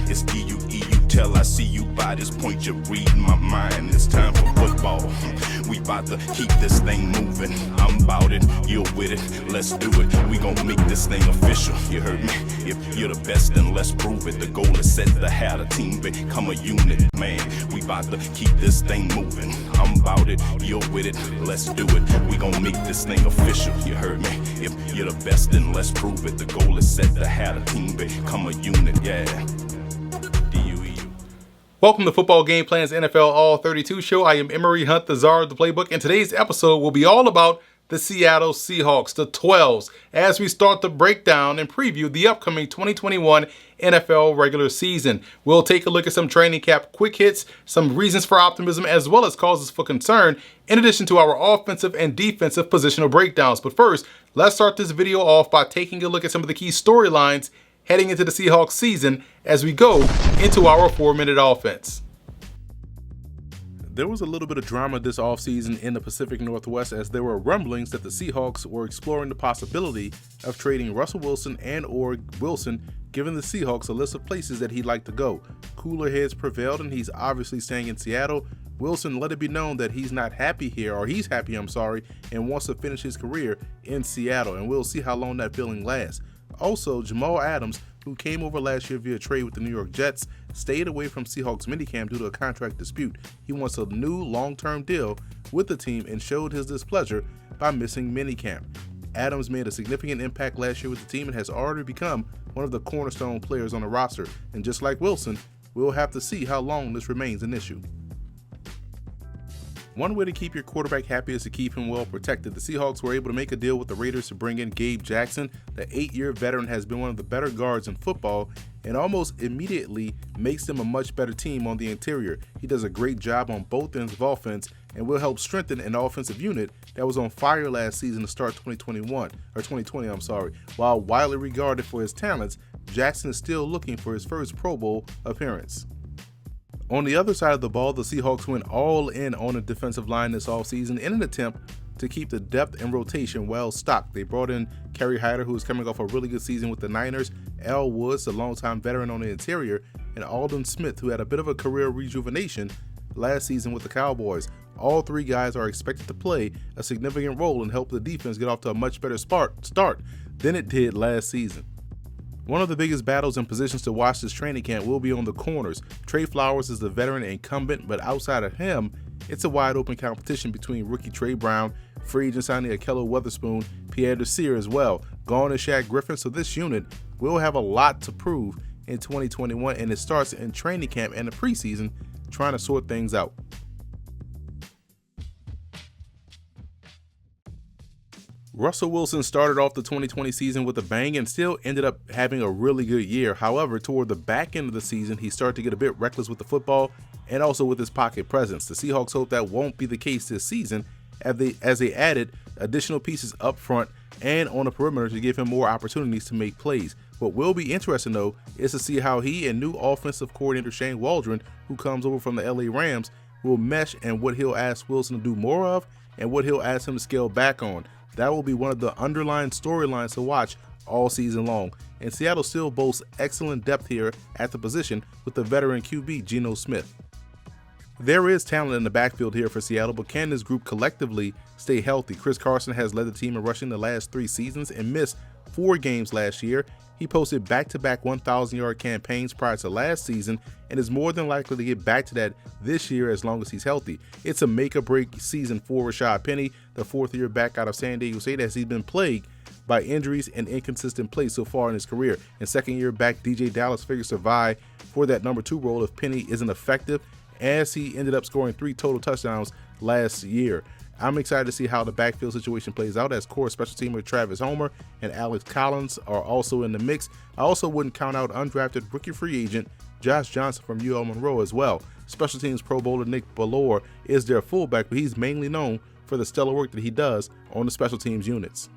It's D-U-E-U tell. I see you by this point, you're reading my mind. It's time for football. We about to keep this thing moving. I'm about it, you're with it, let's do it. We gon' make this thing official, you heard me? If you're the best, then let's prove it. The goal is set to have a team become a unit, man. We about to keep this thing moving. I'm about it, you're with it, let's do it. We gon' make this thing official, you heard me? If you're the best, then let's prove it. The goal is set to have a team become a unit, yeah. D-U-E-U. Welcome to Football Game Plan's NFL All 32 show. I am Emery Hunt, the czar of the playbook, and today's episode will be all about the Seattle Seahawks, the 12s, as we start to break down and preview the upcoming 2021 NFL regular season. We'll take a look at some training camp quick hits, some reasons for optimism, as well as causes for concern, in addition to our offensive and defensive positional breakdowns. But first, let's start this video off by taking a look at some of the key storylines heading into the Seahawks season as we go into our 4-minute offense. There was a little bit of drama this offseason in the Pacific Northwest as there were rumblings that the Seahawks were exploring the possibility of trading Russell Wilson and/or Wilson, giving the Seahawks a list of places that he'd like to go. Cooler heads prevailed and he's obviously staying in Seattle. Wilson let it be known that he's not happy here, or he's happy, and wants to finish his career in Seattle, and we'll see how long that feeling lasts. Also, Jamal Adams, who came over last year via trade with the New York Jets, stayed away from Seahawks minicamp due to a contract dispute. He wants a new long-term deal with the team and showed his displeasure by missing minicamp. Adams made a significant impact last year with the team and has already become one of the cornerstone players on the roster. And just like Wilson, we'll have to see how long this remains an issue. One way to keep your quarterback happy is to keep him well protected. The Seahawks were able to make a deal with the Raiders to bring in Gabe Jackson. The 8-year veteran has been one of the better guards in football and almost immediately makes them a much better team on the interior. He does a great job on both ends of offense and will help strengthen an offensive unit that was on fire last season to start 2020. While widely regarded for his talents, Jackson is still looking for his first Pro Bowl appearance. On the other side of the ball, the Seahawks went all in on the defensive line this offseason in an attempt to keep the depth and rotation well stocked. They brought in Kerry Hyder, who is coming off a really good season with the Niners, Al Woods, a longtime veteran on the interior, and Aldon Smith, who had a bit of a career rejuvenation last season with the Cowboys. All three guys are expected to play a significant role and help the defense get off to a much better start than it did last season. One of the biggest battles and positions to watch this training camp will be on the corners. Trey Flowers is the veteran incumbent, but outside of him, it's a wide open competition between rookie Trey Brown, free agent signing Akello Witherspoon, Pierre Desir as well. Gone is Shaq Griffin, so this unit will have a lot to prove in 2021, and it starts in training camp and the preseason trying to sort things out. Russell Wilson started off the 2020 season with a bang and still ended up having a really good year. However, toward the back end of the season, he started to get a bit reckless with the football and also with his pocket presence. The Seahawks hope that won't be the case this season as they added additional pieces up front and on the perimeter to give him more opportunities to make plays. What will be interesting, though, is to see how he and new offensive coordinator Shane Waldron, who comes over from the LA Rams, will mesh and what he'll ask Wilson to do more of and what he'll ask him to scale back on. That will be one of the underlying storylines to watch all season long. And Seattle still boasts excellent depth here at the position with the veteran QB Geno Smith. There is talent in the backfield here for Seattle, but can this group collectively stay healthy? Chris Carson has led the team in rushing the last 3 seasons and missed 4 games last year. He posted back-to-back 1,000-yard campaigns prior to last season and is more than likely to get back to that this year as long as he's healthy. It's a make-or-break season for Rashad Penny, the 4th-year back out of San Diego State, as he's been plagued by injuries and inconsistent play so far in his career. And 2nd-year back DJ Dallas figures to vie for that number 2 role if Penny isn't effective, as he ended up scoring 3 total touchdowns last year. I'm excited to see how the backfield situation plays out, as core special teamer Travis Homer and Alex Collins are also in the mix. I also wouldn't count out undrafted rookie free agent Josh Johnson from UL Monroe as well. Special teams Pro Bowler Nick Bellore is their fullback, but he's mainly known for the stellar work that he does on the special teams units.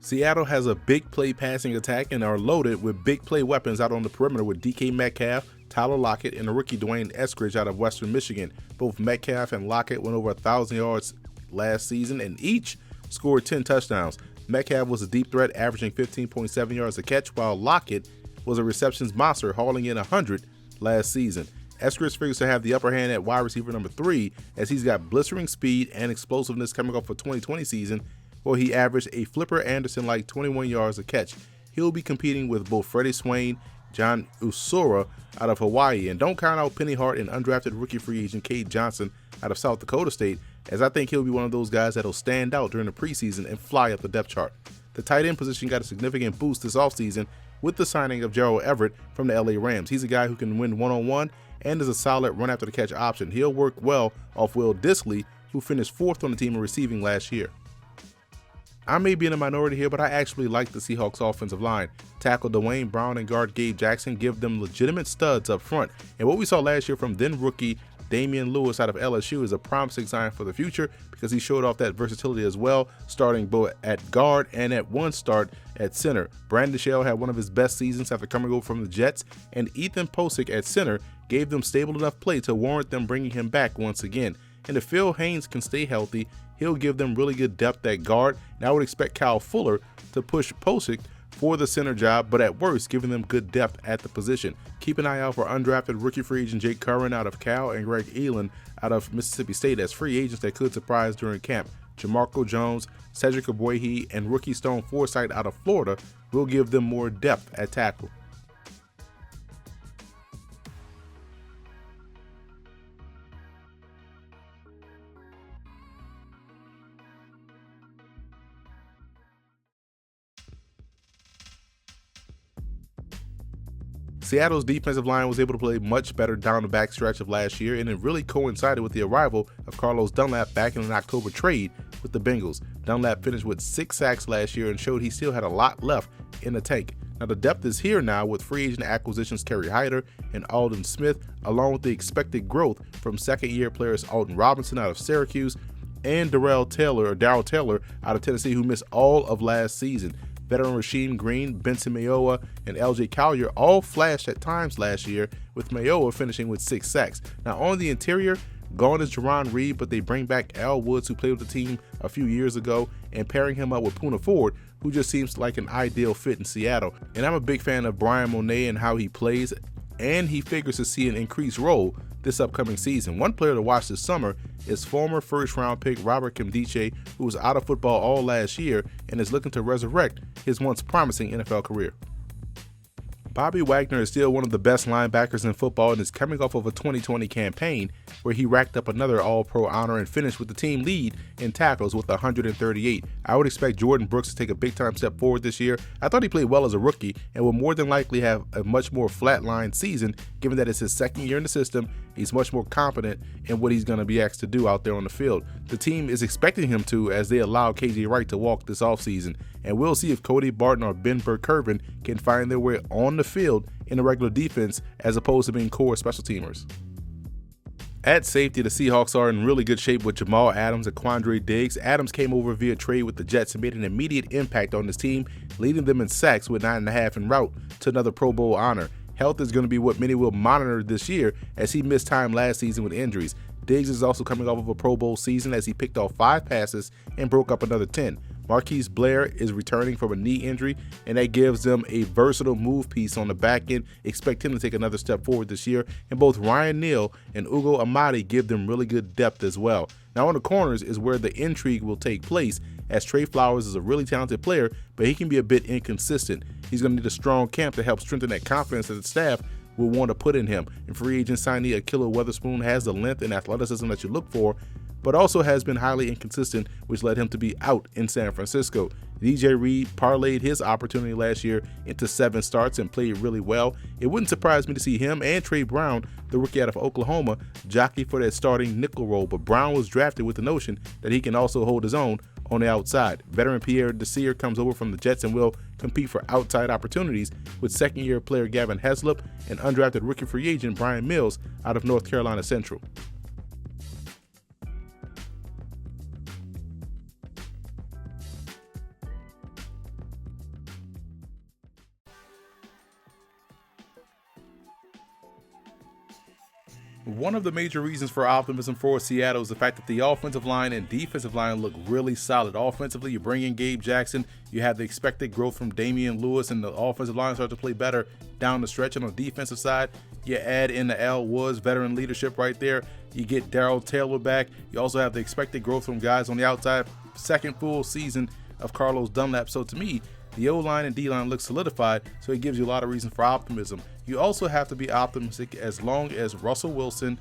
Seattle has a big play passing attack and are loaded with big play weapons out on the perimeter with DK Metcalf, Tyler Lockett, and the rookie Dwayne Eskridge out of Western Michigan. Both Metcalf and Lockett went over 1,000 yards last season and each scored 10 touchdowns. Metcalf was a deep threat, averaging 15.7 yards a catch, while Lockett was a receptions monster, hauling in 100 last season. Eskridge figures to have the upper hand at wide receiver number 3, as he's got blistering speed and explosiveness coming off a 2020 season where he averaged a Flipper Anderson-like 21 yards a catch. He'll be competing with both Freddie Swain, John Usura out of Hawaii, and don't count out Penny Hart and undrafted rookie free agent Cade Johnson out of South Dakota State, as I think he'll be one of those guys that'll stand out during the preseason and fly up the depth chart. The tight end position got a significant boost this offseason with the signing of Gerald Everett from the LA Rams. He's a guy who can win one-on-one and is a solid run after the catch option. He'll work well off Will Dissly, who finished 4th on the team in receiving last year. I may be in a minority here, but I actually like the Seahawks offensive line. Tackle Dwayne Brown and guard Gabe Jackson give them legitimate studs up front. And what we saw last year from then rookie Damian Lewis out of LSU is a promising sign for the future, because he showed off that versatility as well, starting both at guard and at one start at center. Brandon Shell had one of his best seasons after coming over from the Jets, and Ethan Posick at center gave them stable enough play to warrant them bringing him back once again. And if Phil Haynes can stay healthy, he'll give them really good depth at guard, and I would expect Kyle Fuller to push Posick for the center job, but at worst, giving them good depth at the position. Keep an eye out for undrafted rookie free agent Jake Curran out of Cal and Greg Elam out of Mississippi State as free agents that could surprise during camp. Jamarco Jones, Cedric Ogbuehi, and rookie Stone Forsythe out of Florida will give them more depth at tackle. Seattle's defensive line was able to play much better down the back stretch of last year, and it really coincided with the arrival of Carlos Dunlap back in an October trade with the Bengals. Dunlap finished with 6 sacks last year and showed he still had a lot left in the tank. Now the depth is here now with free agent acquisitions Kerry Hyder and Aldon Smith, along with the expected growth from second-year players Alton Robinson out of Syracuse and Darrell Taylor out of Tennessee, who missed all of last season. Veteran Rasheem Green, Benson Mayowa, and LJ Collier all flashed at times last year, with Mayowa finishing with 6 sacks. Now on the interior, gone is Jerron Reed, but they bring back Al Woods, who played with the team a few years ago, and pairing him up with Poona Ford, who just seems like an ideal fit in Seattle. And I'm a big fan of Brian Monet and how he plays, and he figures to see an increased role this upcoming season. One player to watch this summer is former first-round pick Robert Kimdiche, who was out of football all last year and is looking to resurrect his once promising NFL career. Bobby Wagner is still one of the best linebackers in football and is coming off of a 2020 campaign where he racked up another All-Pro honor and finished with the team lead in tackles with 138. I would expect Jordan Brooks to take a big-time step forward this year. I thought he played well as a rookie and will more than likely have a much more flatlined season, given that it's his second year in the system. He's much more confident in what he's going to be asked to do out there on the field. The team is expecting him to, as they allow KJ Wright to walk this offseason, and we'll see if Cody Barton or Ben Burke-Kirven can find their way on the field in a regular defense as opposed to being core special teamers. At safety, the Seahawks are in really good shape with Jamal Adams and Quandre Diggs. Adams came over via trade with the Jets and made an immediate impact on this team, leading them in sacks with 9.5 en route to another Pro Bowl honor. Health is going to be what many will monitor this year, as he missed time last season with injuries. Diggs is also coming off of a Pro Bowl season as he picked off 5 passes and broke up another 10. Marquise Blair is returning from a knee injury, and that gives them a versatile move piece on the back end. Expect him to take another step forward this year, and both Ryan Neal and Ugo Amadi give them really good depth as well. Now on the corners is where the intrigue will take place, as Trey Flowers is a really talented player, but he can be a bit inconsistent. He's going to need a strong camp to help strengthen that confidence that the staff will want to put in him. And free agent signee Akilla Weatherspoon has the length and athleticism that you look for, but also has been highly inconsistent, which led him to be out in San Francisco. DJ Reed parlayed his opportunity last year into 7 starts and played really well. It wouldn't surprise me to see him and Trey Brown, the rookie out of Oklahoma, jockey for that starting nickel role, but Brown was drafted with the notion that he can also hold his own on the outside. Veteran Pierre Desir comes over from the Jets and will compete for outside opportunities with second-year player Gavin Heslop and undrafted rookie free agent Brian Mills out of North Carolina Central. One of the major reasons for optimism for Seattle is the fact that the offensive line and defensive line look really solid. Offensively, you bring in Gabe Jackson, you have the expected growth from Damian Lewis, and the offensive line starts to play better. down the stretch. And on the defensive side, you add in the Al Woods veteran leadership right there. You get Darrell Taylor back. You also have the expected growth from guys on the outside. Second full season of Carlos Dunlap. So to me, the O-line and D-line look solidified, so it gives you a lot of reason for optimism. You also have to be optimistic as long as Russell Wilson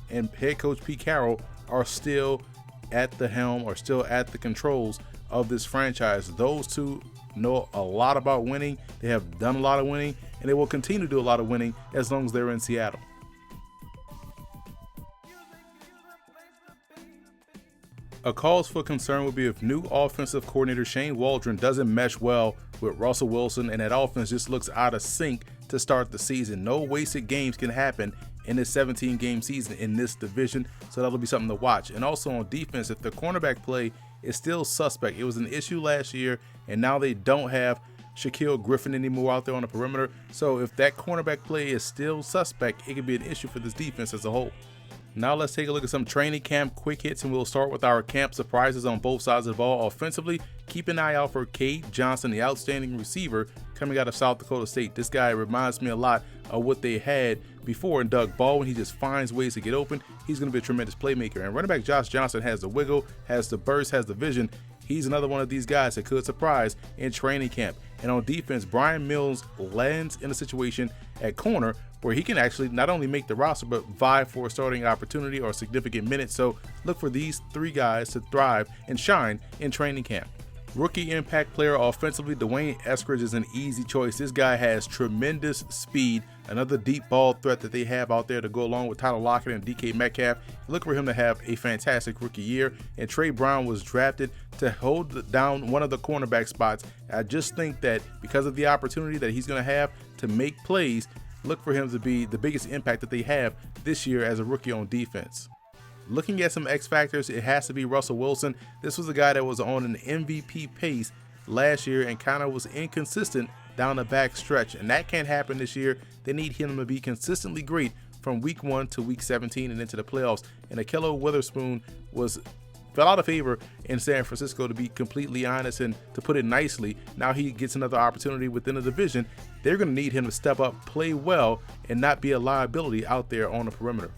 and head coach Pete Carroll are still at the helm or still at the controls of this franchise. Those two know a lot about winning. They have done a lot of winning, and they will continue to do a lot of winning as long as they're in Seattle. A cause for concern would be if new offensive coordinator Shane Waldron doesn't mesh well with Russell Wilson, and that offense just looks out of sync to start the season. No wasted games can happen in this 17-game season in this division, so that'll be something to watch. And also on defense, if the cornerback play is still suspect, it was an issue last year, and now they don't have Shaquille Griffin anymore out there on the perimeter. So if that cornerback play is still suspect, it could be an issue for this defense as a whole. Now let's take a look at some training camp quick hits, and we'll start with our camp surprises on both sides of the ball. Offensively, keep an eye out for Cade Johnson, the outstanding receiver coming out of South Dakota State. This guy reminds me a lot of what they had before in Doug Baldwin. He just finds ways to get open. He's going to be a tremendous playmaker. And running back Josh Johnson has the wiggle, has the burst, has the vision. He's another one of these guys that could surprise in training camp. And on defense, Brian Mills lands in a situation at corner where he can actually not only make the roster, but vie for a starting opportunity or significant minutes. So look for these three guys to thrive and shine in training camp. Rookie impact player offensively, Dwayne Eskridge is an easy choice. This guy has tremendous speed, another deep ball threat that they have out there to go along with Tyler Lockett and DK Metcalf. Look for him to have a fantastic rookie year. And Trey Brown was drafted to hold down one of the cornerback spots. I just think that because of the opportunity that he's going to have to make plays, look for him to be the biggest impact that they have this year as a rookie on defense. Looking at some X factors, it has to be Russell Wilson. This was a guy that was on an MVP pace last year and kind of was inconsistent down the back stretch, and that can't happen this year. They need him to be consistently great from week 1 to week 17 and into the playoffs. And Ahkello Witherspoon fell out of favor in San Francisco, to be completely honest, and to put it nicely. Now he gets another opportunity within the division. They're going to need him to step up, play well, and not be a liability out there on the perimeter.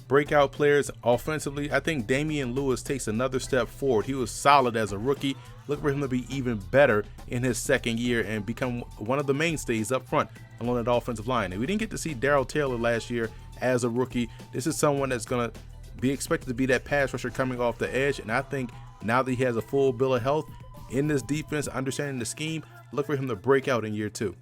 Breakout players offensively, I think Damian Lewis takes another step forward. He was solid as a rookie. Look for him to be even better in his second year and become one of the mainstays up front along that offensive line. And we didn't get to see Darrell Taylor last year as a rookie. This is someone that's going to be expected to be that pass rusher coming off the edge. And I think now that he has a full bill of health in this defense, understanding the scheme, look for him to break out in year 2.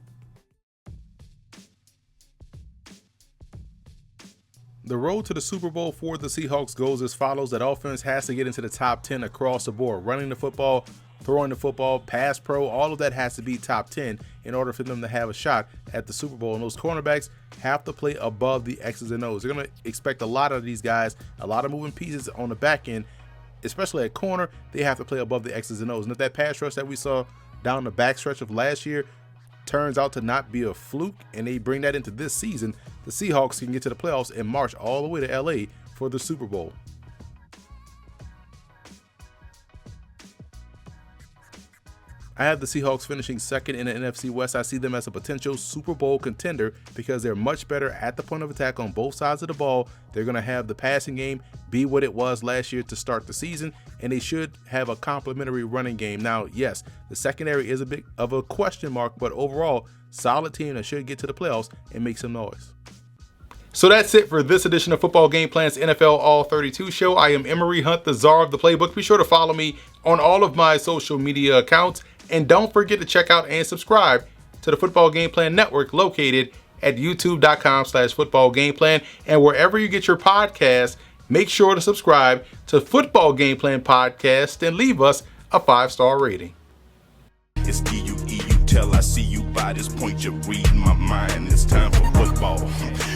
The road to the Super Bowl for the Seahawks goes as follows. That offense has to get into the top 10 across the board. Running the football, throwing the football, pass pro, all of that has to be top 10 in order for them to have a shot at the Super Bowl. And those cornerbacks have to play above the X's and O's. They're going to expect a lot of these guys, a lot of moving pieces on the back end, especially at corner. They have to play above the X's and O's. And if that pass rush that we saw down the backstretch of last year turns out to not be a fluke and they bring that into this season, the Seahawks can get to the playoffs and march all the way to LA for the Super Bowl. I have the Seahawks finishing second in the NFC West. I see them as a potential Super Bowl contender because they're much better at the point of attack on both sides of the ball. They're going to have the passing game be what it was last year to start the season, and they should have a complementary running game. Now, yes, the secondary is a bit of a question mark, but overall, solid team that should get to the playoffs and make some noise. So that's it for this edition of Football Game Plan's NFL All 32 show. I am Emery Hunt, the czar of the playbook. Be sure to follow me on all of my social media accounts. And don't forget to check out and subscribe to the Football Game Plan Network located at youtube.com/footballgameplan. And wherever you get your podcasts, make sure to subscribe to Football Game Plan Podcast and leave us a 5-star rating. It's E-U-E-U till I see you by this point. You're reading my mind. It's time for football.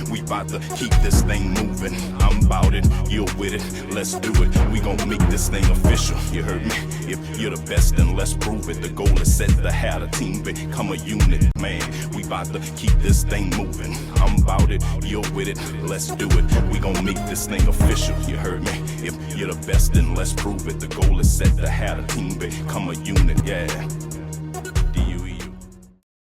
We about to keep this thing moving. I'm about it, you're with it. Let's do it. We gon' make this thing official. You heard me? If you're the best, then let's prove it. The goal is set to have a team become a unit. Man, we about to keep this thing moving. I'm about it, you're with it. Let's do it. We gon' make this thing official. You heard me? If you're the best, then let's prove it. The goal is set to have a team become a unit. Yeah.